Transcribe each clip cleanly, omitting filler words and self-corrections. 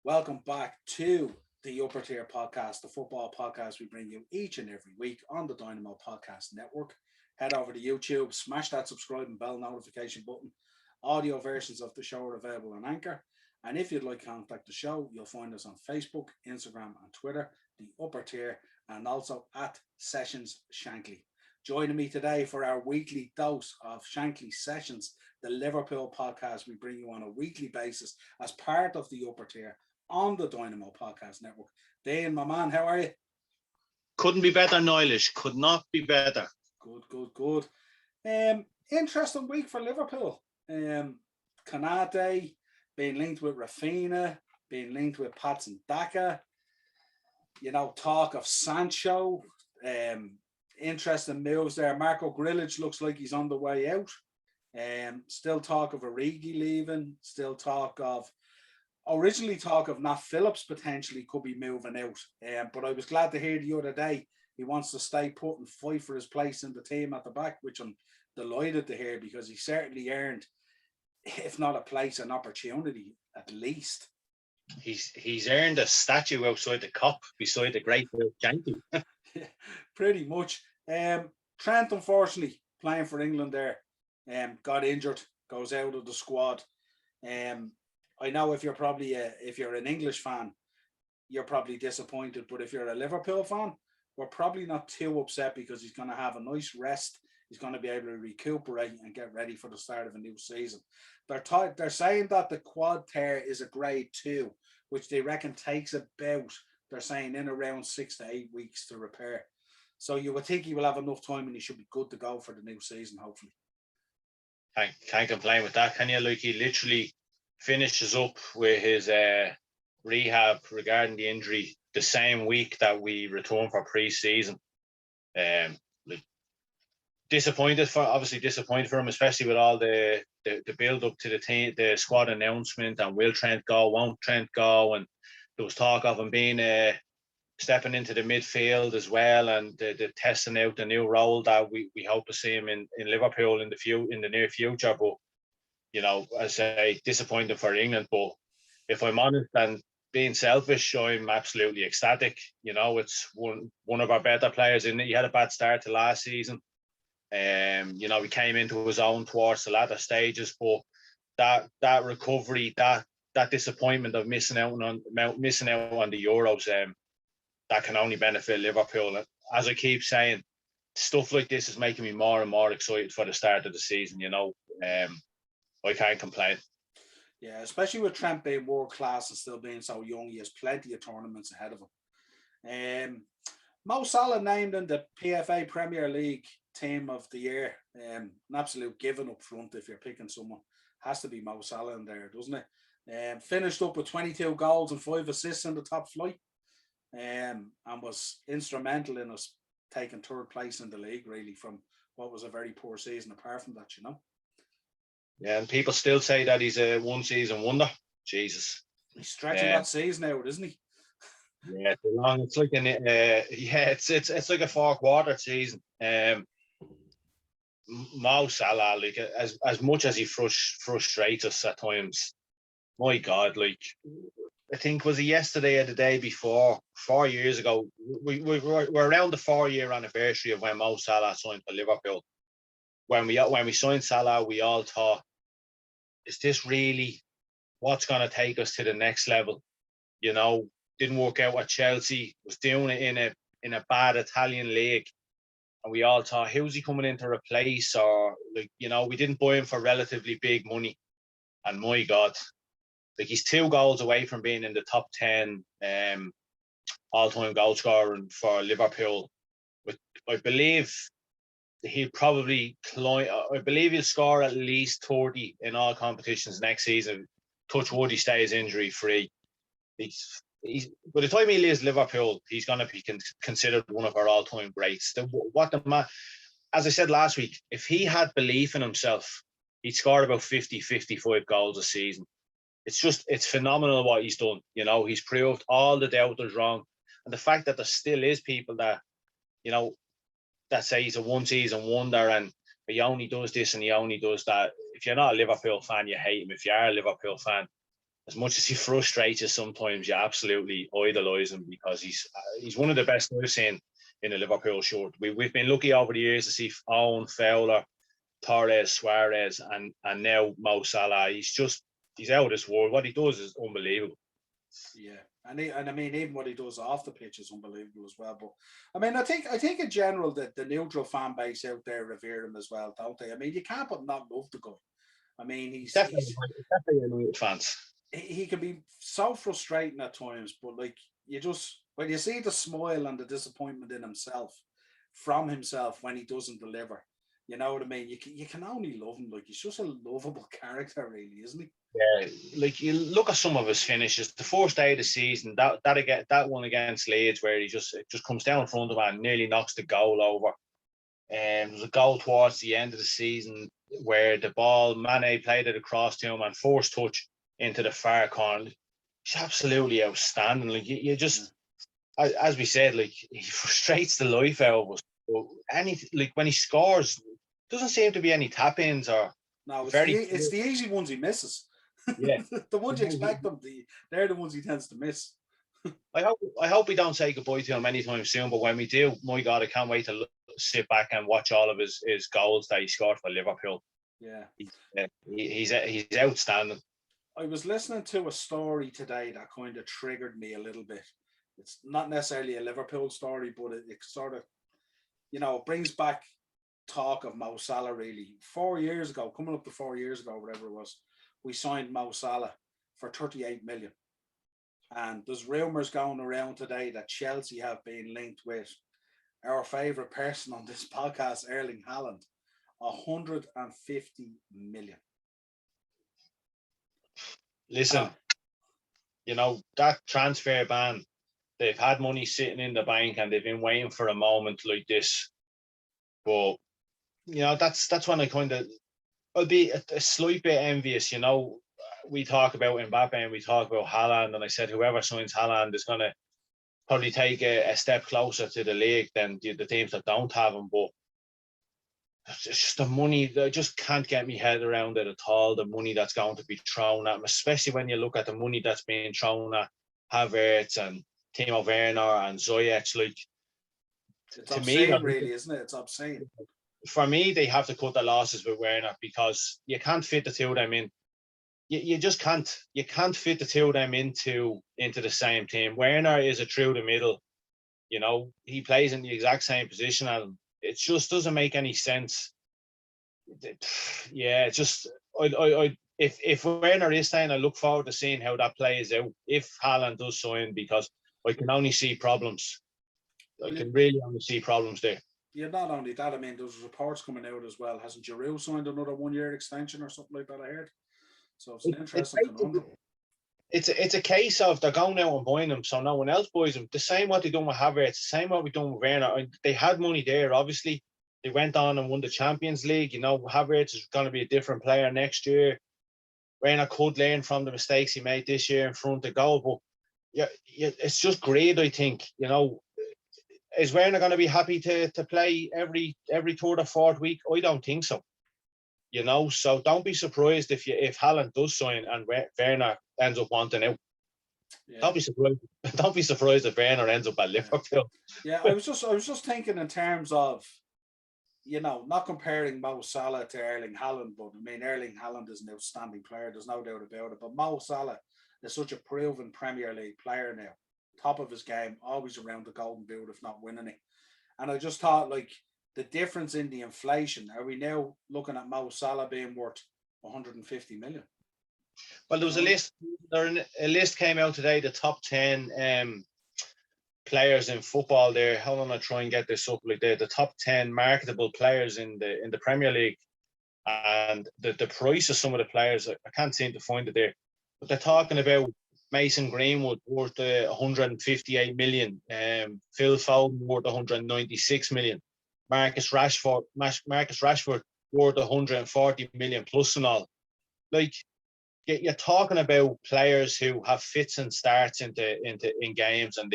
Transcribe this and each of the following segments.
Welcome back to the Upper Tier Podcast, the football podcast we bring you each and every week on the Dynamo Podcast Network. Head over to YouTube, smash that subscribe and bell notification button. Audio versions of the show are available on Anchor. And if you'd like to contact the show, you'll find us on Facebook, Instagram, and Twitter, the Upper Tier, and also at Sessions Shankly. Joining me today for our weekly dose of Shankly Sessions, the Liverpool podcast we bring you on a weekly basis as part of the Upper Tier on the Dynamo Podcast Network. Dean, my man, how are you? Couldn't be better, Noilish. Could not be better. Good. Interesting week for Liverpool. Kanate being linked with Rafinha, being linked with Patson Daka. Talk of Sancho. Interesting moves there. Marco Grillage looks like he's on the way out. Still talk of Origi leaving. Still originally talk of Nat Phillips potentially could be moving out. But I was glad to hear the other day he wants to stay put and fight for his place in the team at the back, which I'm delighted to hear because he certainly earned, if not a place, an opportunity at least. He's earned a statue outside the Kop beside the great Shankly. Yeah, pretty much. Trent, unfortunately, playing for England there, got injured, goes out of the squad. I know if you're an English fan, you're probably disappointed. But if you're a Liverpool fan, we're probably not too upset because he's going to have a nice rest. He's going to be able to recuperate and get ready for the start of a new season. They're saying that the quad tear is a grade 2, which they reckon takes about, they're saying, in around 6 to 8 weeks to repair. So you would think he will have enough time and he should be good to go for the new season, hopefully. Can't complain with that, can you? Like, he literally finishes up with his rehab regarding the injury the same week that we return for pre-season. Disappointed for him, especially with all the build up to the team, the squad announcement, and will Trent go, won't Trent go, and there was talk of him being stepping into the midfield as well, and the testing out the new role that we hope to see him in Liverpool in the near future. But as I say, disappointed for England. But if I'm honest and being selfish, I'm absolutely ecstatic. It's one of our better players. He had a bad start to last season. He came into his own towards the latter stages, but that recovery, that disappointment of missing out on the Euros, that can only benefit Liverpool. As I keep saying, stuff like this is making me more and more excited for the start of the season. I can't complain. Yeah, especially with Trent being world class and still being so young, he has plenty of tournaments ahead of him. Mo Salah named in the PFA Premier League Team of the Year. An absolute given up front if you're picking someone. Has to be Mo Salah in there, doesn't it? Finished up with 22 goals and 5 assists in the top flight, and was instrumental in us taking third place in the league, really, from what was a very poor season apart from that, Yeah, and people still say that he's a one-season wonder. Jesus. He's stretching that season out, isn't he? Yeah, it's long. It's like it's like a 4-quarter season. Mo Salah, like, as much as he frustrates us at times, my God, like, I think, was it yesterday or the day before, 4 years ago, we're around the 4-year anniversary of when Mo Salah signed for Liverpool. When we signed Salah, we all thought, is this really what's going to take us to the next level? Didn't work out at Chelsea, was doing it in a bad Italian league, and we all thought, who's he coming in to replace? Or, like, we didn't buy him for relatively big money, and my God, like, he's 2 goals away from being in the top 10 all-time goal scorer for Liverpool. But I believe he'll score at least 30 in all competitions next season. Touch wood, he stays injury free. He's by the time he leaves Liverpool, he's going to be considered one of our all-time greats. As I said last week, if he had belief in himself, he'd score about 50, 55 goals a season. It's phenomenal what he's done. He's proved all the doubters wrong, and the fact that there still is people that that say he's a one-season wonder and he only does this and he only does that. If you're not a Liverpool fan, you hate him. If you are a Liverpool fan, as much as he frustrates you sometimes, you absolutely idolise him because he's one of the best I've seen in a Liverpool shirt. We've been lucky over the years to see Owen, Fowler, Torres, Suarez, and now Mo Salah. He's out of this world. What he does is unbelievable. Yeah, and I mean, even what he does off the pitch is unbelievable as well. But I mean, I think in general that the neutral fan base out there revere him as well, don't they? I mean, you can't but not love the guy. I mean, he's Definitely United fans. He can be so frustrating at times, but like you just when you see the smile and the disappointment in himself from himself when he doesn't deliver, you know what I mean? You can only love him. Like he's just a lovable character, really, isn't he? Yeah, like you look at some of his finishes. The first day of the season, that one against Leeds, where he just comes down in front of him and nearly knocks the goal over. And there was a goal towards the end of the season where the ball Mane played it across to him and forced touch into the far corner. He's absolutely outstanding. Like you just, as we said, like he frustrates the life out of us. But like when he scores, doesn't seem to be any tap ins or no. It's the easy ones he misses. Yeah, the ones you expect them, they're the ones he tends to miss. I hope we don't say goodbye to him anytime soon. But when we do, my God, I can't wait to sit back and watch all of his goals that he scored for Liverpool. Yeah, he's outstanding. I was listening to a story today that kind of triggered me a little bit. It's not necessarily a Liverpool story, but it sort of, it brings back talk of Mo Salah really. 4 years ago, coming up to 4 years ago, whatever it was, we signed Mo Salah for 38 million. And there's rumours going around today that Chelsea have been linked with our favourite person on this podcast, Erling Haaland, 150 million. Listen, that transfer ban, they've had money sitting in the bank and they've been waiting for a moment like this. But, that's when I'll be a slight bit envious. We talk about Mbappe and we talk about Haaland, and I said whoever signs Haaland is going to probably take a step closer to the league than the teams that don't have him. But it's just the money. I just can't get my head around it at all. The money that's going to be thrown at him, especially when you look at the money that's being thrown at Havertz and Timo Werner and Ziyech. Like, it's obscene, really, isn't it? It's obscene. For me, they have to cut the losses with Werner because you can't fit the two of them in. You just can't. You can't fit the two of them into the same team. Werner is a through the middle. He plays in the exact same position, and it just doesn't make any sense. Yeah, it's just if Werner is staying, I look forward to seeing how that plays out if Haaland does sign, because I can only see problems. I can really only see problems there. Yeah, not only that, I mean, there's reports coming out as well. Hasn't Giroud signed another 1 year extension or something like that? I heard. So it's an interesting conundrum. It's a case of they're going out and buying them, so no one else buys them. The same what they done with Havertz, the same what we done with Werner. They had money there, obviously. They went on and won the Champions League. Havertz is going to be a different player next year. Werner could learn from the mistakes he made this year in front of goal, but it's just great. I think is Werner going to be happy to play every third or fourth week? I don't think so. So don't be surprised if Haaland does sign and Werner ends up wanting out. Yeah. Don't be surprised if Werner ends up at Liverpool. Yeah, I was just thinking in terms of, not comparing Mo Salah to Erling Haaland, but I mean Erling Haaland is an outstanding player. There's no doubt about it. But Mo Salah is such a proven Premier League player now, top of his game, always around the Golden Boot, if not winning it. And I just thought, like, the difference in the inflation, are we now looking at Mo Salah being worth 150 million? Well, there was a list came out today, the top 10 players in football there. Hold on, I'll try and get this up. Like the top 10 marketable players in the Premier League, and the price of some of the players, I can't seem to find it there. But they're talking about Mason Greenwood worth 158 million, Phil Foden worth 196 million. Marcus Rashford worth 140 million plus and all. Like, you're talking about players who have fits and starts in games, and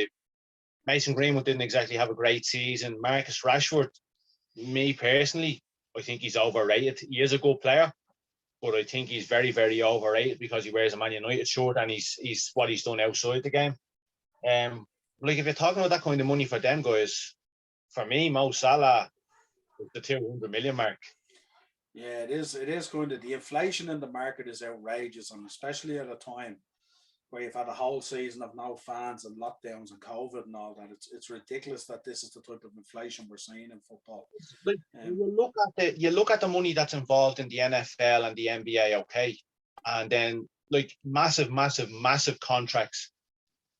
Mason Greenwood didn't exactly have a great season. Marcus Rashford, me personally, I think he's overrated. He is a good player, but I think he's very, very overrated because he wears a Man United shirt and he's what he's done outside the game. Like if you're talking about that kind of money for them guys, for me, Mo Salah is the 200 million mark. Yeah, it is. It is going to. The inflation in the market is outrageous, and especially at a time where you've had a whole season of no fans and lockdowns and COVID and all that. It's ridiculous that this is the type of inflation we're seeing in football. Like you look at the money that's involved in the NFL and the NBA, okay, and then like massive contracts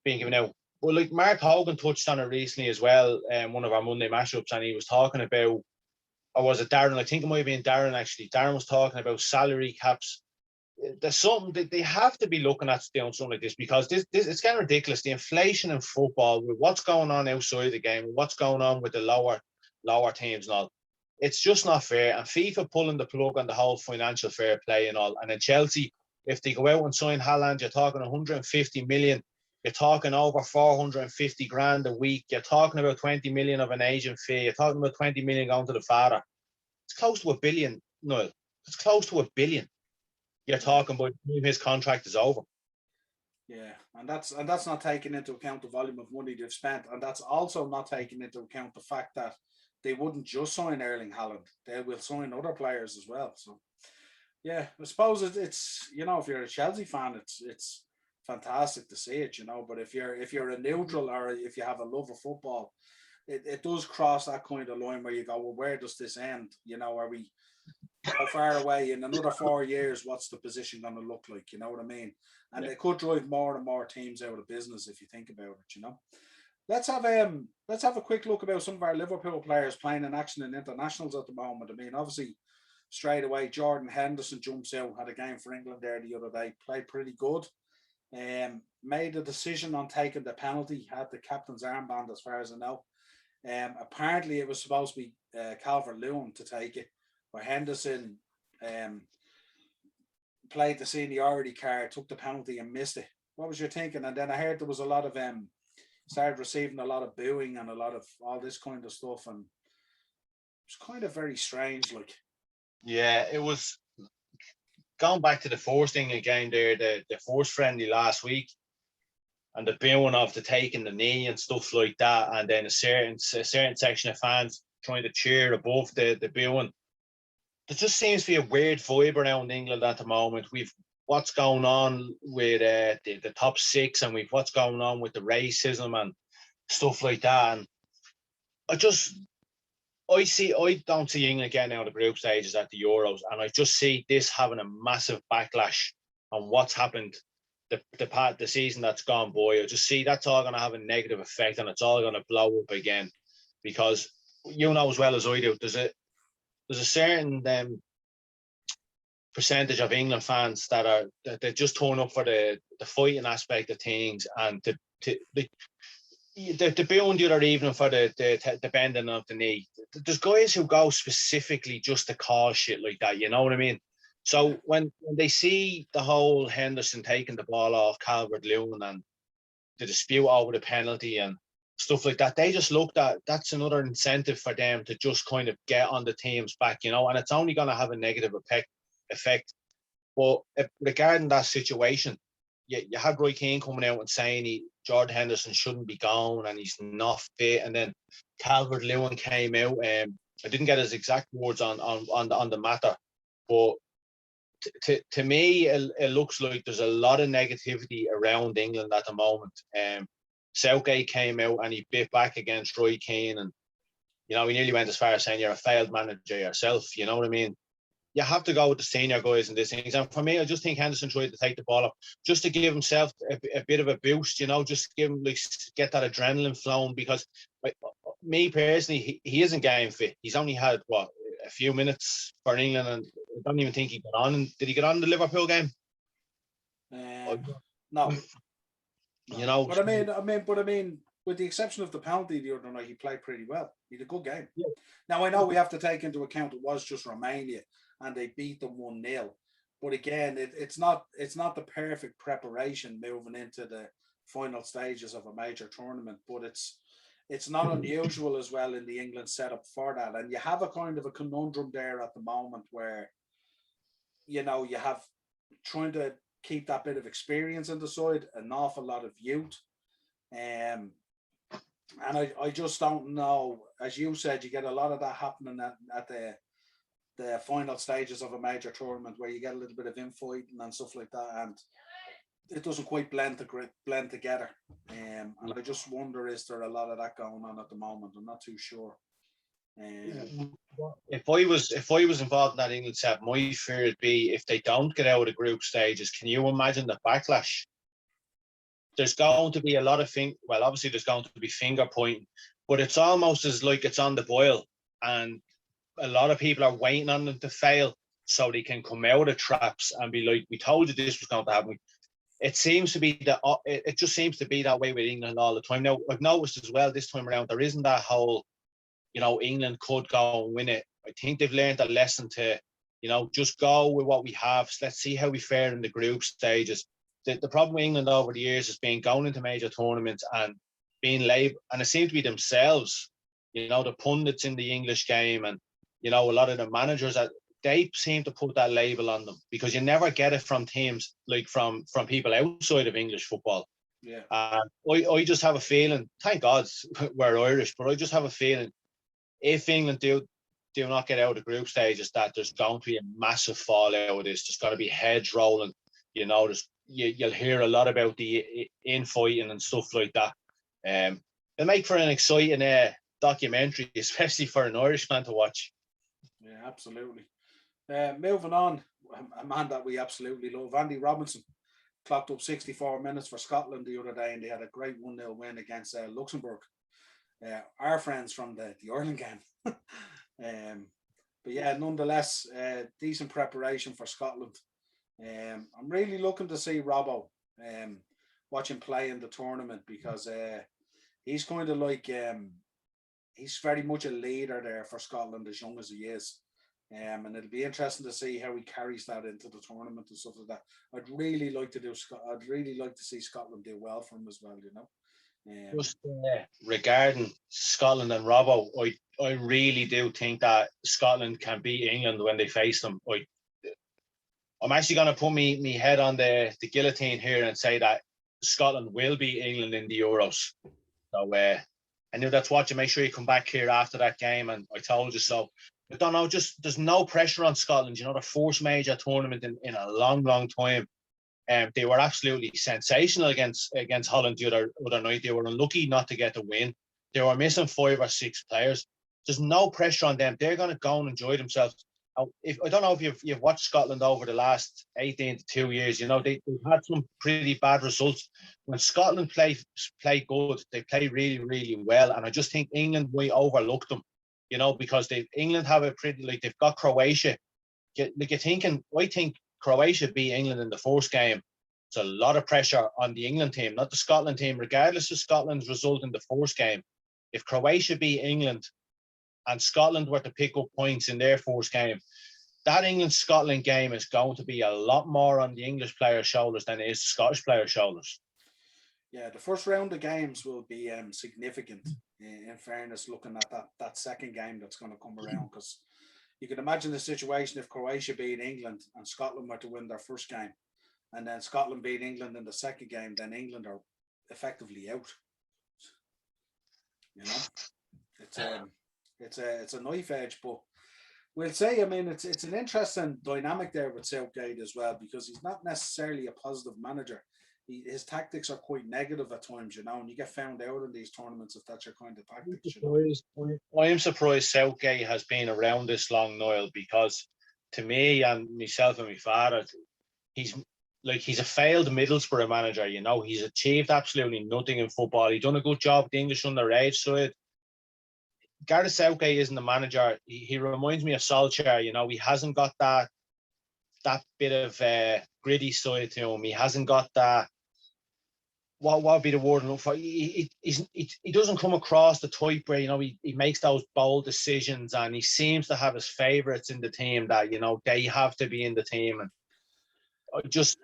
being given out. Well, like Mark Hogan touched on it recently as well, one of our Monday mashups, and he was talking about, or was it Darren? I think it might have been Darren actually. Darren was talking about salary caps. There's something that they have to be looking at doing something like this because this it's kind of ridiculous. The inflation in football with what's going on outside the game, what's going on with the lower teams and all. It's just not fair. And FIFA pulling the plug on the whole financial fair play and all. And then Chelsea, if they go out and sign Haaland, you're talking 150 million. You're talking over 450 grand a week. You're talking about 20 million of an agent fee. You're talking about 20 million going to the father. It's close to a billion, Noel. It's close to a billion. You're talking about his contract is over. Yeah, and that's not taking into account the volume of money they've spent, and that's also not taking into account the fact that they wouldn't just sign Erling Haaland; they will sign other players as well. So, yeah, I suppose it's if you're a Chelsea fan, it's fantastic to see it, But if you're a neutral or if you have a love of football, it does cross that kind of line where you go, well, where does this end? Are we how far away in another 4 years? What's the position going to look like? You know what I mean? And it could drive more and more teams out of business if you think about it. Let's have a quick look about some of our Liverpool players playing in action in internationals at the moment. I mean, obviously, straight away, Jordan Henderson jumps out, had a game for England there the other day, played pretty good. Made a decision on taking the penalty, had the captain's armband as far as I know. Apparently, it was supposed to be Calvert-Lewin to take it, but Henderson played the seniority card, took the penalty and missed it. What was your thinking? And then I heard there was a lot of started receiving a lot of booing and a lot of all this kind of stuff, and it was kind of very strange. Like, yeah, it was going back to the force thing again there, the force friendly last week, and the booing of the taking the knee and stuff like that, and then a certain section of fans trying to cheer above the booing. There just seems to be a weird vibe around England at the moment. We've what's going on with the top six, and we've what's going on with the racism and stuff like that. And I don't see England getting out of the group stages at the Euros, and I just see this having a massive backlash on what's happened the season that's gone by. I just see that's all going to have a negative effect, and it's all going to blow up again, because as well as I do, there's a certain percentage of England fans that just turn up for the fighting aspect of things, and the booing the other evening for the bending of the knee. There's guys who go specifically just to call shit like that, you know what I mean? So when they see the whole Henderson taking the ball off Calvert-Lewin and the dispute over the penalty and stuff like that, they just looked at that's another incentive for them to just kind of get on the team's back, and it's only going to have a negative effect. But regarding that situation, you had Roy Keane coming out and saying Jordan Henderson shouldn't be gone and he's not fit, and then Calvert-Lewin came out. I didn't get his exact words on the matter, but to me, it looks like there's a lot of negativity around England at the moment. Southgate came out and he bit back against Roy Keane, and he nearly went as far as saying you're a failed manager yourself. You know what I mean? You have to go with the senior guys in these things. And for me, I just think Henderson tried to take the ball up just to give himself a bit of a boost, just give him, get that adrenaline flowing, because me personally, he isn't game fit. He's only had, a few minutes for England, and I don't even think he got on. Did he get on in the Liverpool game? No. But I mean, with the exception of the penalty the other night, he played pretty well. He had a good game. Yeah. Now, I know we have to take into account it was just Romania and they beat them 1-0. But again, it's not the perfect preparation moving into the final stages of a major tournament. But it's not unusual as well in the England setup for that. And you have a kind of a conundrum there at the moment where, you know, you have trying to keep that bit of experience in the side, an awful lot of youth. And I just don't know. As you said, you get a lot of that happening at the final stages of a major tournament where you get a little bit of infighting and stuff like that, and it doesn't quite blend together. And I just wonder, is there a lot of that going on at the moment? I'm not too sure. If I was involved in that England set, my fear would be if they don't get out of the group stages. Can you imagine the backlash? There's going to be a lot of obviously there's going to be finger pointing, but it's almost as like it's on the boil, and a lot of people are waiting on them to fail so they can come out of traps and be like, "We told you this was going to happen." It seems to be that it just seems to be that way with England all the time. Now, I've noticed as well this time around there isn't that whole, you know, England could go and win it. I think they've learned a lesson to, you know, just go with what we have. So let's see how we fare in the group stages. The problem with England over the years has been going into major tournaments and being labelled, and it seemed to be themselves, you know, the pundits in the English game, and, you know, a lot of the managers, that they seem to put that label on them, because you never get it from teams like from people outside of English football. Yeah. I just have a feeling, thank God we're Irish, but I just have a feeling if England do not get out of the group stages, that there's going to be a massive fallout of this. There's going to be heads rolling. You know, you'll hear a lot about the infighting and stuff like that. It'll make for an exciting documentary, especially for an Irishman to watch. Yeah, absolutely. Moving on, a man that we absolutely love, Andy Robinson, clocked up 64 minutes for Scotland the other day, and they had a great 1-0 win against Luxembourg. Our friends from the Ireland game. But yeah, nonetheless, decent preparation for Scotland. I'm really looking to see Robbo, watch him play in the tournament, because he's kind of like, he's very much a leader there for Scotland, as young as he is. And it'll be interesting to see how he carries that into the tournament and stuff like that. I'd really like to see Scotland do well for him as well, you know. Just regarding Scotland and Robbo, I really do think that Scotland can beat England when they face them. I'm actually going to put me head on the guillotine here and say that Scotland will beat England in the Euros. So I knew that's watching. Make sure you come back here after that game, and I told you so. I don't know, just there's no pressure on Scotland. You know, the first major tournament in a long, long time. They were absolutely sensational against Holland the other night. They were unlucky not to get the win. They were missing 5 or 6 players. There's no pressure on them. They're going to go and enjoy themselves. I don't know if you've watched Scotland over the last 18 to 2 years. You know, they've had some pretty bad results. When Scotland play good, they play really, really well. And I just think England might overlook them, you know, because England have a pretty, like, they've got Croatia. Like, I think Croatia beat England in the first game. It's a lot of pressure on the England team, not the Scotland team, regardless of Scotland's result in the first game. If Croatia beat England and Scotland were to pick up points in their first game, that England-Scotland game is going to be a lot more on the English players' shoulders than it is the Scottish players' shoulders. Yeah, the first round of games will be significant, in fairness, looking at that second game that's going to come around, because you can imagine the situation if Croatia beat England and Scotland were to win their first game, and then Scotland beat England in the second game, then England are effectively out. You know, it's a knife edge, but we'll say, I mean, it's an interesting dynamic there with Southgate as well, because he's not necessarily a positive manager. His tactics are quite negative at times, you know, and you get found out in these tournaments if that's your kind of tactics. I am surprised Southgate has been around this long, Niall, because to me and myself and my father, he's a failed Middlesbrough manager. You know, he's achieved absolutely nothing in football. He's done a good job with the English underage side. Gareth Southgate isn't the manager. He reminds me of Solskjaer. You know, he hasn't got that bit of gritty side to him. He hasn't got that. What would be the word? He doesn't come across the type where, you know, he makes those bold decisions, and he seems to have his favourites in the team that, you know, they have to be in the team. And I just,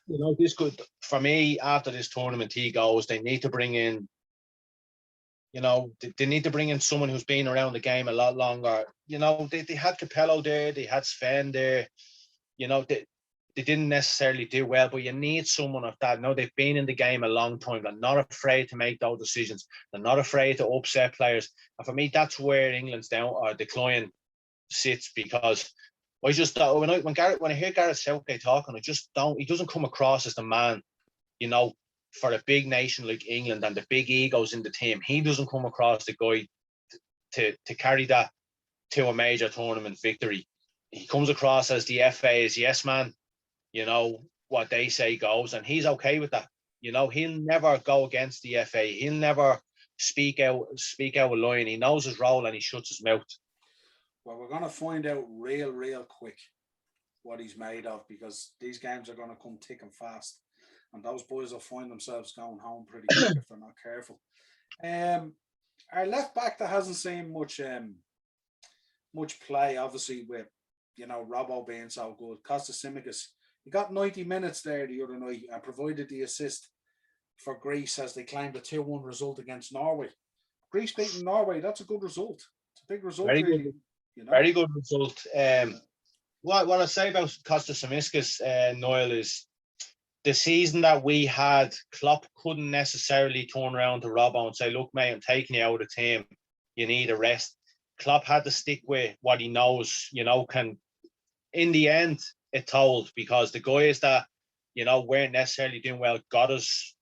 you know, this could, for me, after this tournament he goes, they need to bring in, you know, they need to bring in someone who's been around the game a lot longer. You know, they had Capello there, they had Sven there. they didn't necessarily do well, but you need someone of that. They've been in the game a long time. They're not afraid to make those decisions. They're not afraid to upset players. And for me, that's where England's down or decline sits, because I just don't, when I hear Gareth Southgate talking, he doesn't come across as the man, for a big nation like England and the big egos in the team. He doesn't come across the guy to carry that to a major tournament victory. He comes across as the FA's yes man, what they say goes, and he's okay with that. He'll never go against the FA. He'll never speak out a line. He knows his role and he shuts his mouth. Well, we're going to find out real quick what he's made of, because these games are going to come thick and fast, and those boys will find themselves going home pretty quick if they're not careful. Our left back that hasn't seen much play, obviously, with Robbo being so good. Kostas Tsimikas, he got 90 minutes there the other night and provided the assist for Greece as they claimed a 2-1 result against Norway. Greece beating Norway, that's a good result. It's a big result, very really. Good. Very good result. What I say about Kostas Tsimikas, Niall, is the season that we had, Klopp couldn't necessarily turn around to Robbo and say, look, mate, I'm taking you out of the team. You need a rest. Klopp had to stick with what he knows, can, in the end, it told, because the guys that, weren't necessarily doing well got us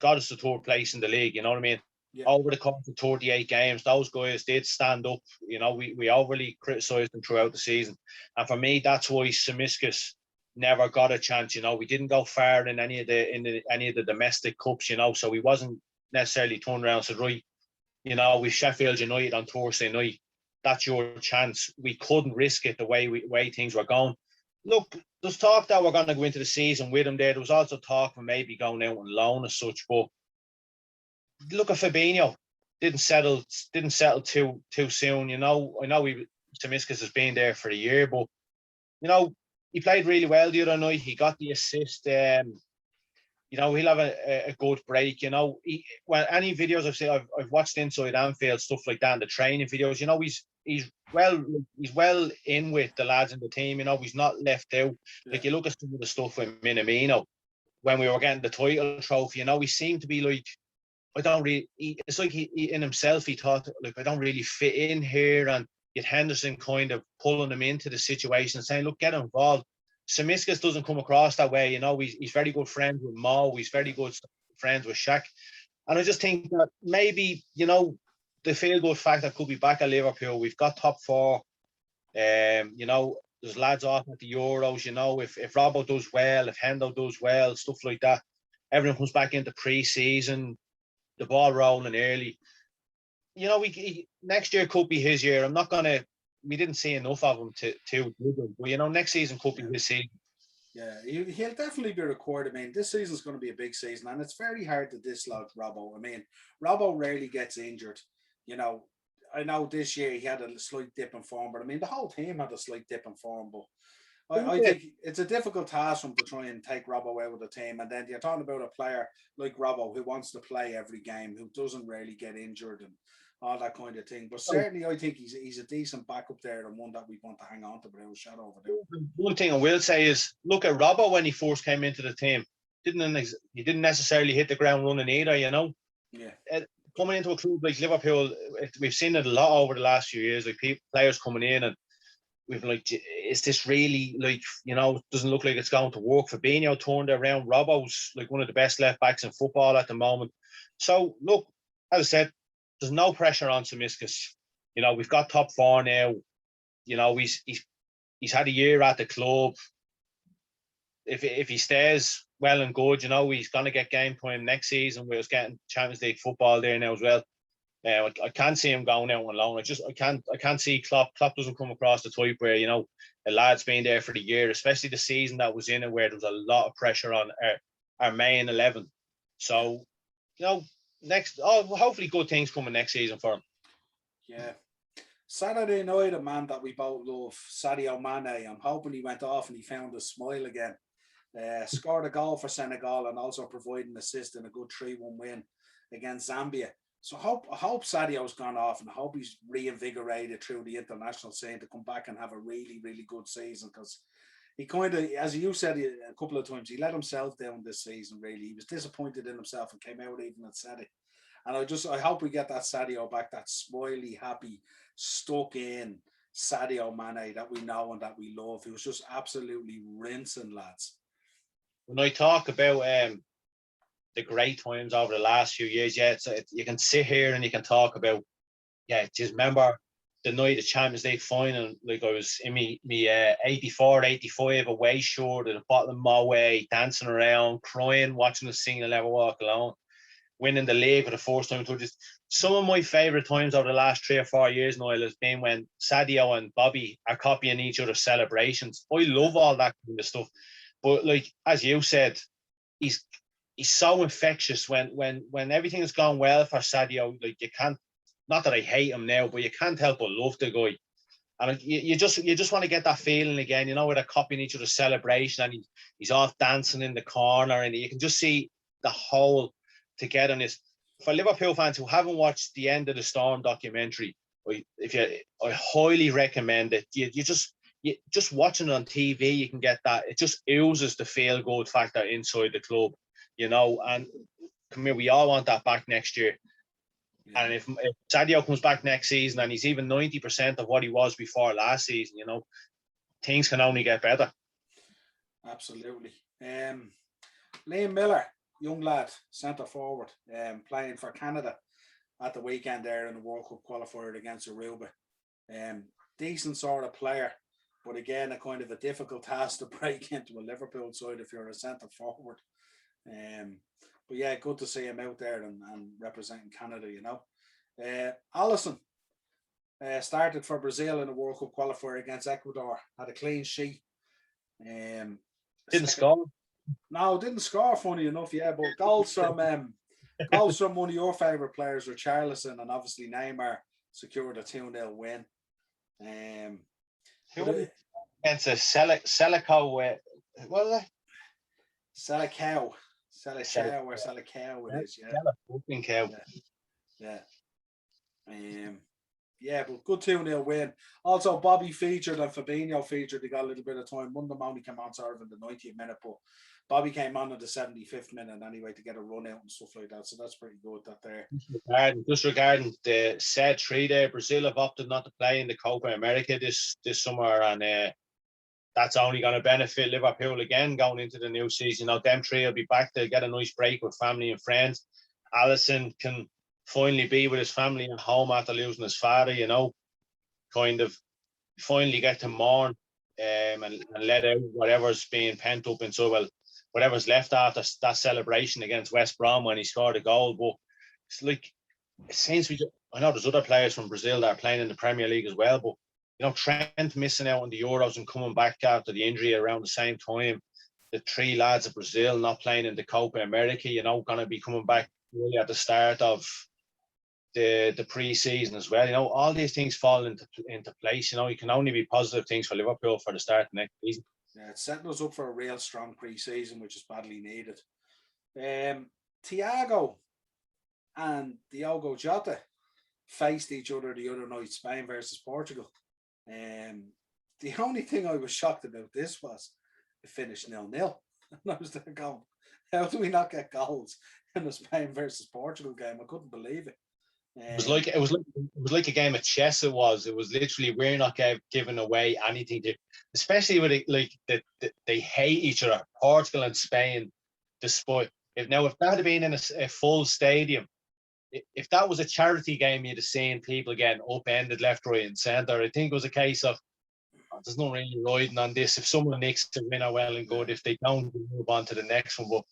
the third place in the league, you know what I mean? Yeah. Over the course of 38 games, those guys did stand up. We overly criticised them throughout the season. And for me, that's why Tsimikas never got a chance. We didn't go far in any of the domestic cups, so he wasn't necessarily turned around and said, right, with Sheffield United on Thursday night, that's your chance. We couldn't risk it the way things were going. Look, there's talk that we're going to go into the season with him there. There was also talk of maybe going out on loan as such, but look at Fabinho. Didn't settle too soon. I know Tsimikas has been there for a year, but he played really well the other night. He got the assist. He'll have a good break. Any videos I've seen, I've watched inside Anfield, stuff like that, and the training videos. He's well in with the lads in the team. He's not left out. Yeah. Like, you look at some of the stuff with Minamino when we were getting the title trophy. He seemed to be like, it's like he in himself, he thought, like, I don't really fit in here. And yet Henderson kind of pulling him into the situation and saying, look, get involved. Tsimikas doesn't come across that way. He's very good friends with Mo. He's very good friends with Shaq. And I just think that maybe, the feel-good factor could be back at Liverpool. We've got top four. There's lads off at the Euros. If Robbo does well, if Hendo does well, stuff like that, everyone comes back into pre-season, the ball rolling early. Next year could be his year. We didn't see enough of him to but next season could be his season. Yeah, he'll definitely be required. This season's going to be a big season, and it's very hard to dislodge Robbo. Robbo rarely gets injured. I know this year he had a slight dip in form, but the whole team had a slight dip in form. But I think it's a difficult task for him to try and take Robbo out of the team. And then you're talking about a player like Robbo who wants to play every game, who doesn't really get injured and all that kind of thing. But certainly I think he's a decent backup there and one that we want to hang on to without a shadow of a doubt. One thing I will say is, look at Robbo when he first came into the team. He didn't necessarily hit the ground running either, Yeah. Coming into a club like Liverpool, we've seen it a lot over the last few years, like players coming in and we've been like, is this really, doesn't look like it's going to work. Fabinho turned around. Robbo's like one of the best left backs in football at the moment. So look, as I said, there's no pressure on Tsimikas. We've got top four now. He's had a year at the club. If he stays well and good, he's going to get game time next season. We're getting Champions League football there now as well. I can't see him going out on loan. I can't see Klopp. Klopp doesn't come across the type where, the lad's been there for the year, especially the season that was in it where there was a lot of pressure on our main 11. So, hopefully good things coming next season for him. Yeah. Saturday night, a man that we both love, Sadio Mane. I'm hoping he went off and he found a smile again. Scored a goal for Senegal and also provided an assist in a good 3-1 win against Zambia. So I hope Sadio's gone off and I hope he's reinvigorated through the international scene to come back and have a really, really good season, because he kind of, as you said a couple of times, he let himself down this season. Really, he was disappointed in himself and came out even and said it. And I hope we get that Sadio back, that smiley, happy, stuck in Sadio Mane that we know and that we love. He was just absolutely rinsing, lads. When I talk about the great times over the last few years, you can sit here and you can talk about, just remember the night of Champions League final, like I was in me 84, 85 away short at the bottom of my way, dancing around, crying, watching the single Never Walk Alone, winning the league for the first time. Just some of my favourite times over the last 3 or 4 years, Niall, has been when Sadio and Bobby are copying each other's celebrations. I love all that kind of stuff. But like, as you said, he's so infectious when everything has gone well for Sadio. Like, you can't, not that I hate him now, but you can't help but love the guy. And you just want to get that feeling again, where they're copying each other's celebration and he's off dancing in the corner, and you can just see the whole togetherness. For Liverpool fans who haven't watched the End of the Storm documentary, I highly recommend it. You just watching it on TV, you can get that. It just oozes the feel good factor inside the club, and come here, we all want that back next year. Yeah. And if Sadio comes back next season and he's even 90% of what he was before last season, things can only get better. Absolutely. Liam Miller, young lad, centre forward, playing for Canada at the weekend there in the World Cup qualifier against Aruba. Decent sort of player, but again, a kind of a difficult task to break into a Liverpool side if you're a centre forward. But yeah, good to see him out there and representing Canada, Alisson started for Brazil in the World Cup qualifier against Ecuador, had a clean sheet. Didn't score? No, didn't score, funny enough, but goals from one of your favourite players, Richarlison, and obviously Neymar secured a 2-0 win. Against a Selico, what was it? Selicao or Selicao it is, but good 2-0 win. Also, Bobby featured and Fabinho featured. They got a little bit of time. One of them only came on sort of in the 90th minute, but Bobby came on in the 75th minute anyway to get a run out and stuff like that. So that's pretty good that there. Just regarding the said 3 there, Brazil have opted not to play in the Copa America this summer, and that's only going to benefit Liverpool again going into the new season. Now, them 3 will be back to get a nice break with family and friends. Alisson can finally be with his family at home after losing his father, kind of finally get to mourn and let out whatever's being pent up inside, well, whatever's left after that celebration against West Brom when he scored a goal. But it's like, it seems I know there's other players from Brazil that are playing in the Premier League as well, but Trent missing out on the Euros and coming back after the injury around the same time. The 3 lads of Brazil not playing in the Copa America, going to be coming back really at the start of the pre-season as well. All these things fall into place. You can only be positive things for Liverpool for the start of next season. Yeah, it's setting us up for a real strong pre-season, which is badly needed. Thiago and Diogo Jota faced each other the other night, Spain versus Portugal. The only thing I was shocked about this was it finished 0-0. And I was there going, how do we not get goals in the Spain versus Portugal game? I couldn't believe it. It was like a game of chess. It was literally, we're not giving away anything especially with it, they hate each other, Portugal and Spain. Despite if that had been in a full stadium, if that was a charity game, you'd have seen people getting upended left, right, and centre. I think it was a case of there's no really riding on this. If someone nicks a winner, well and good. If they don't, we move on to the next one. But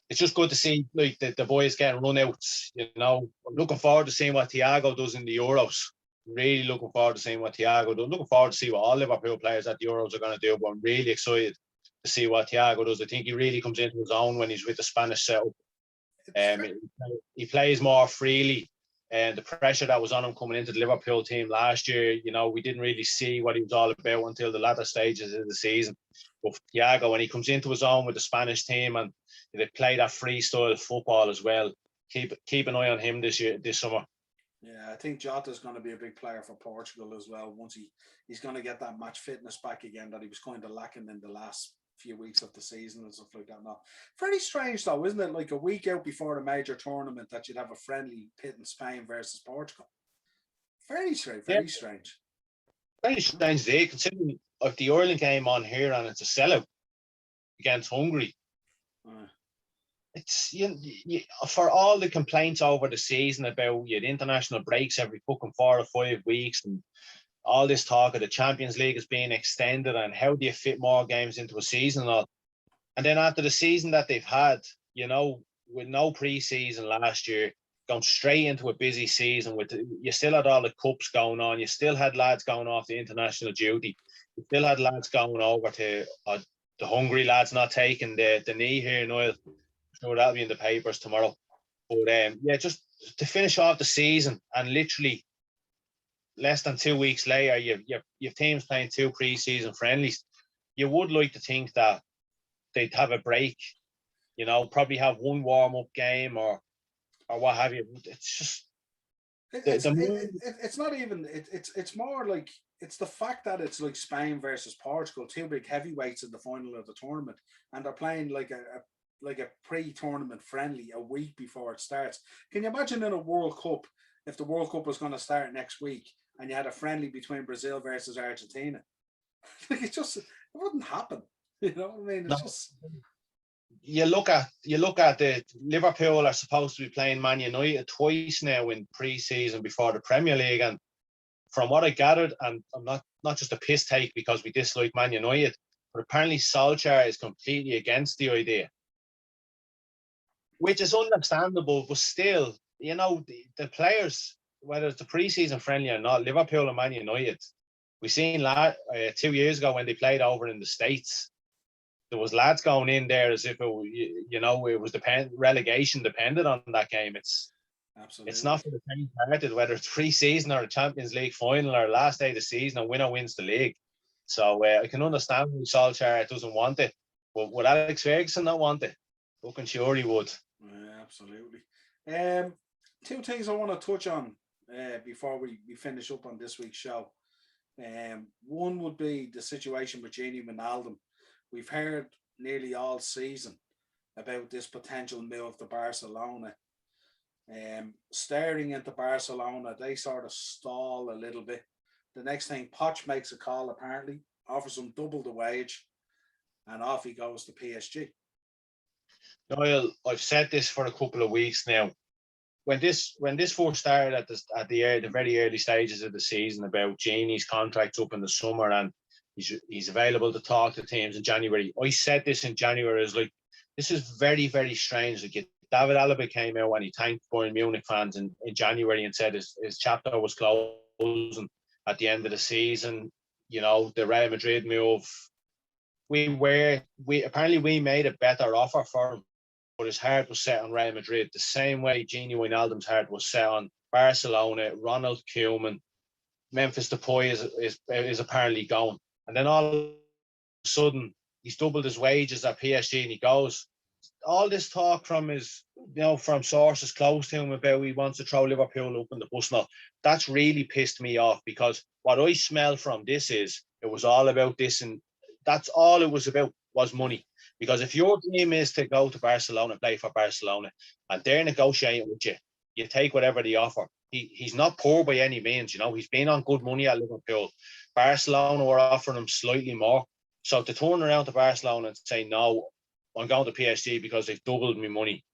it's just good to see the boys getting run out. I'm looking forward to seeing what Thiago does in the Euros. Really looking forward to seeing what Thiago does. Looking forward to see what all Liverpool players at the Euros are going to do. But I'm really excited to see what Thiago does. I think he really comes into his own when he's with the Spanish setup. He plays more freely, and the pressure that was on him coming into the Liverpool team last year, we didn't really see what he was all about until the latter stages of the season. But Thiago, when he comes into his own with the Spanish team and they play that freestyle football as well, keep an eye on him this summer. Yeah, I think Jota's going to be a big player for Portugal as well. Once he's going to get that match fitness back again that he was kind of lacking in the last few weeks of the season and stuff like that. Now, very strange though, isn't it? Like a week out before the major tournament that you'd have a friendly pit in Spain versus Portugal. Very strange. Yeah, Very strange. very strange day considering of the Ireland game on here and it's a sellout against Hungary. Uh, It's for all the complaints over the season about you had international breaks every fucking 4 or 5 weeks and all this talk of the Champions League is being extended and how do you fit more games into a season and all. And then after the season that they've had, with no pre-season last year, going straight into a busy season you still had all the cups going on, you still had lads going off the international duty, you still had lads going over to the Hungary lads not taking the knee here in Oil. Sure, that'll be in the papers tomorrow. But just to finish off the season and literally less than 2 weeks later, you've teams playing 2 pre-season friendlies. You would like to think that they'd have a break, probably have one warm-up game or what have you. It's just it's not even it's more like it's the fact that it's like Spain versus Portugal, two big heavyweights in the final of the tournament, and they're playing like a pre-tournament friendly a week before it starts. Can you imagine in a World Cup if the World Cup was going to start next week and you had a friendly between Brazil versus Argentina? Like it wouldn't happen. You know what I mean? It's just you look at the Liverpool are supposed to be playing Man United twice now in pre-season before the Premier League, and from what I gathered, and I'm not just a piss take because we dislike Man United, but apparently Solskjaer is completely against the idea, which is understandable, but still, the players, whether it's the pre-season friendly or not, Liverpool and Man United, we seen 2 years ago when they played over in the States, there was lads going in there as if it was relegation dependent on that game. absolutely. It's not for the faint-hearted, whether it's pre-season or a Champions League final or last day of the season, and winner wins the league. So I can understand why Solskjaer doesn't want it, but would Alex Ferguson not want it? Fucking sure he would. Yeah, absolutely. Two things I want to touch on before we finish up on this week's show. One would be the situation with Gini Wijnaldum. We've heard nearly all season about this potential move to Barcelona. Staring into Barcelona, they sort of stall a little bit. The next thing, Poch makes a call apparently, offers him double the wage, and off he goes to PSG. Noel, I've said this for a couple of weeks now. When this first started at the very early stages of the season about Gini's contracts up in the summer and he's available to talk to teams in January. I said this in January as like, this is very, very strange. Like David Alaba came out and he thanked Bayern Munich fans in January and said his chapter was closing at the end of the season. The Real Madrid move. We made a better offer for him, but his heart was set on Real Madrid the same way Gini Wijnaldum's heart was set on Barcelona, Ronald Koeman, Memphis Depay is apparently gone. And then all of a sudden, he's doubled his wages at PSG and he goes. All this talk from from sources close to him about he wants to throw Liverpool up in the bus now, that's really pissed me off because what I smell from this is it was all about this and that's all it was about was money. Because if your dream is to go to Barcelona, play for Barcelona, and they're negotiating with you, you take whatever they offer. He's not poor by any means, he's been on good money at Liverpool. Barcelona were offering him slightly more. So to turn around to Barcelona and say, no, I'm going to PSG because they've doubled my money.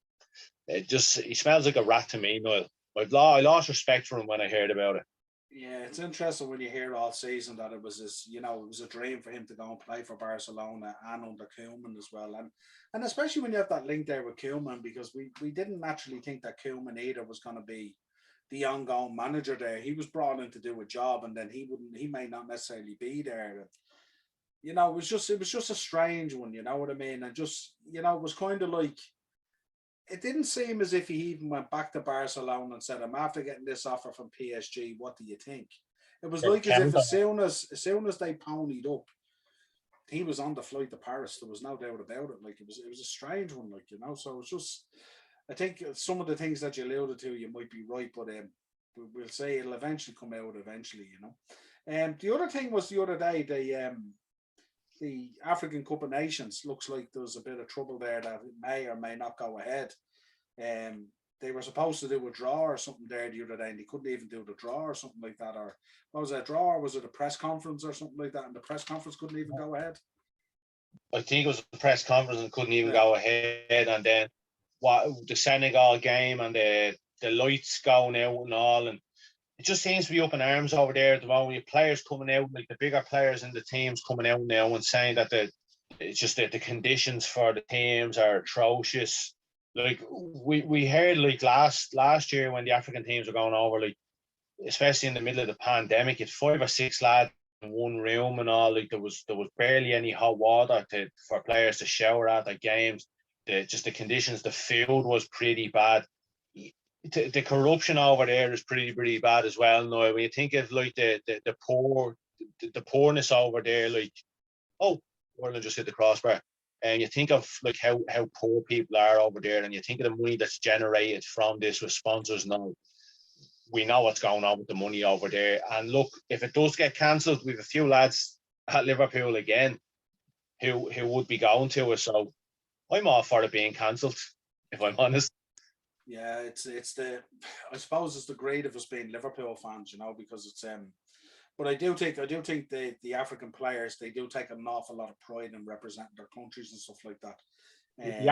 He smells like a rat to me, Noel. I lost respect for him when I heard about it. Yeah, it's interesting when you hear all season that it was it was a dream for him to go and play for Barcelona and under Koeman as well. And especially when you have that link there with Koeman, because we didn't naturally think that Koeman either was going to be the ongoing manager there. He was brought in to do a job and then he may not necessarily be there. It was just a strange one, you know what I mean? And just, it was kind of like, it didn't seem as if he even went back to Barcelona and said, I'm after getting this offer from PSG, what do you think? It was like as if as soon as they ponied up, he was on the flight to Paris. There was no doubt about it. Like it was a strange one, so it was just, I think some of the things that you alluded to, you might be right, but we'll say it'll eventually come out eventually, you know. The other thing was the other day, the African Cup of Nations looks like there's a bit of trouble there that it may or may not go ahead. They were supposed to do a draw or something there the other day, and they couldn't even do the draw or something like that. Or what was it, a draw, or was it a press conference or something like that? And the press conference couldn't even go ahead. I think it was a press conference and couldn't even go ahead. And then what the Senegal game and the lights going out and all, and it just seems to be up in arms over there at the moment. You players coming out, like the bigger players in the teams coming out now and saying that it's just that the conditions for the teams are atrocious. Like we heard like last year when the African teams were going over, like especially in the middle of the pandemic, it's 5 or 6 lads in one room and all. Like there was barely any hot water for players to shower at their games. The conditions, the food was pretty bad. The corruption over there is pretty bad as well. Now, when you think of like the poorness over there, like we're gonna just hit the crossbar, and you think of like how poor people are over there, and you think of the money that's generated from this with sponsors. Now, we know what's going on with the money over there. And look, if it does get cancelled, we have a few lads at Liverpool again who would be going to it. So I'm all for it being cancelled, if I'm honest. Yeah, it's the, I suppose it's the grade of us being Liverpool fans, you know, because it's but I do think the African players, they do take an awful lot of pride in representing their countries and stuff like that. The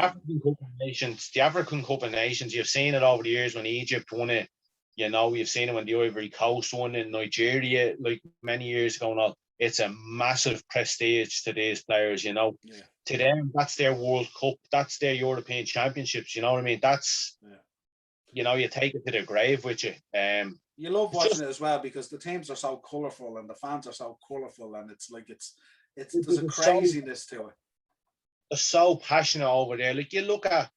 African Cup of Nations, you've seen it over the years when Egypt won it. You know, you've seen it when the Ivory Coast won in Nigeria, like many years ago now. It's a massive prestige to these players, you know. Yeah. To them, that's their World Cup, that's their European Championships, you know what I mean? That's, you know, you take it to the grave with you. You love watching it as well because the teams are so colourful and the fans are so colourful, and it's like it's there's a craziness to it. They're so passionate over there. Like you look at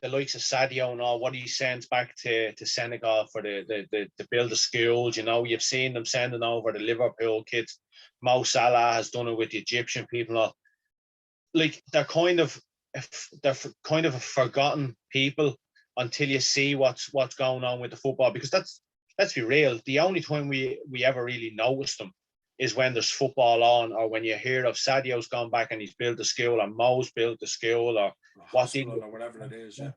the likes of Sadio and all, what he sends back to Senegal for the build of schools, you know, you've seen them sending over the Liverpool kids. Mo Salah has done it with the Egyptian people. All. Like they're kind of a forgotten people until you see what's going on with the football, because let's be real, the only time we ever really notice them is when there's football on, or when you hear of Sadio's gone back and he's built a school, or Mo's built a school, or what or whatever it is. Yeah,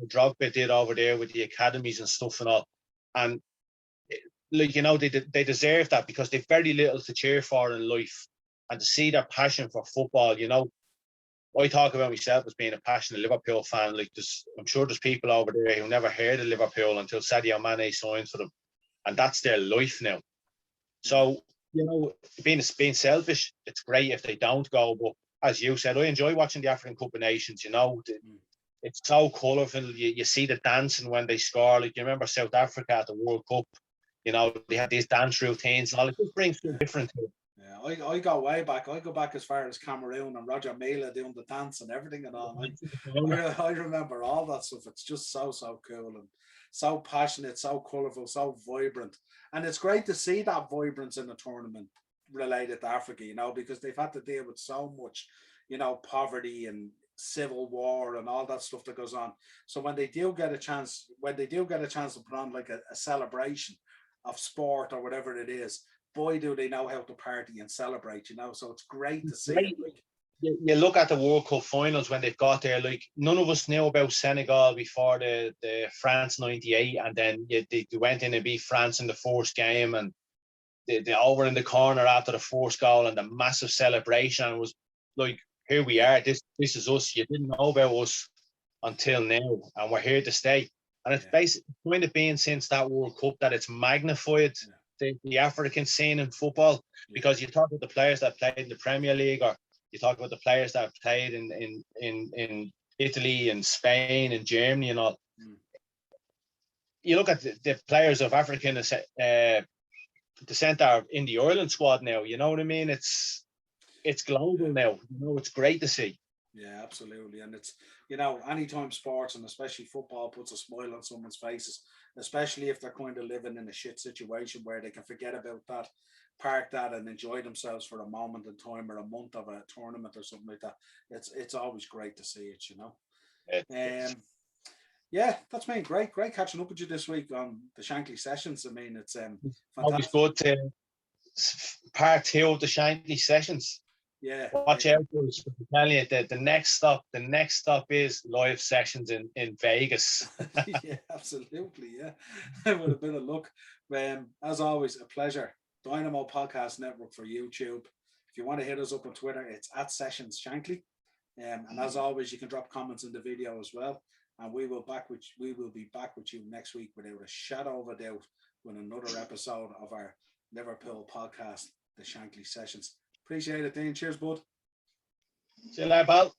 Drogba did over there with the academies and stuff and all. And like, you know, they deserve that because they've very little to cheer for in life, and to see their passion for football, you know. I talk about myself as being a passionate Liverpool fan. Like I'm sure there's people over there who never heard of Liverpool until Sadio Mane signed for them, and that's their life now. So, you know, being selfish, it's great if they don't go. But as you said, I enjoy watching the African Cup of Nations. You know, it's so colourful. You see the dancing when they score. Like you remember South Africa at the World Cup. You know, they had these dance routines and all. It just brings something different to it. Yeah, I go way back. I go back as far as Cameroon and Roger Mila doing the dance and everything and all. I remember all that stuff. It's just so cool and so passionate, so colourful, so vibrant. And it's great to see that vibrance in a tournament related to Africa, you know, because they've had to deal with so much, you know, poverty and civil war and all that stuff that goes on. So when they do get a chance to put on like a celebration of sport or whatever it is, boy, do they know how to party and celebrate, you know. So it's great to see it. Like, you look at the World Cup finals when they've got there, like none of us knew about Senegal before the France 98, and then they went in and beat France in the first game, and they over in the corner after the first goal and the massive celebration, and it was like, here we are, this is us. You didn't know about us until now, and we're here to stay. And it's basically kind of been since that World Cup that it's magnified the African scene in football, because you talk about the players that played in the Premier League, or you talk about the players that have played in Italy and Spain and Germany and all. You look at the players of African descent are in the Ireland squad now. You know what I mean? It's global now. You know, it's great to see. Yeah, absolutely. And it's, you know, anytime sports and especially football puts a smile on someone's faces, especially if they're kind of living in a shit situation where they can forget about that, park that and enjoy themselves for a moment in time or a month of a tournament or something like that. It's always great to see it, you know. Yeah, that's been great catching up with you this week on the Shankly sessions. I mean, it's Always fantastic. good to part 2 of the Shankly sessions. Yeah, Watch out for us. I'm telling you that the next stop is live sessions in Vegas. yeah, absolutely. Yeah, with a bit of luck. As always, a pleasure. Dynamo Podcast Network for YouTube. If you want to hit us up on Twitter, it's at Sessions Shankly. And as always, you can drop comments in the video as well. And we will be back with you next week without a shadow of a doubt with another episode of our Liverpool podcast, the Shankly Sessions. Appreciate it, Dean. Cheers, bud. See you later, pal.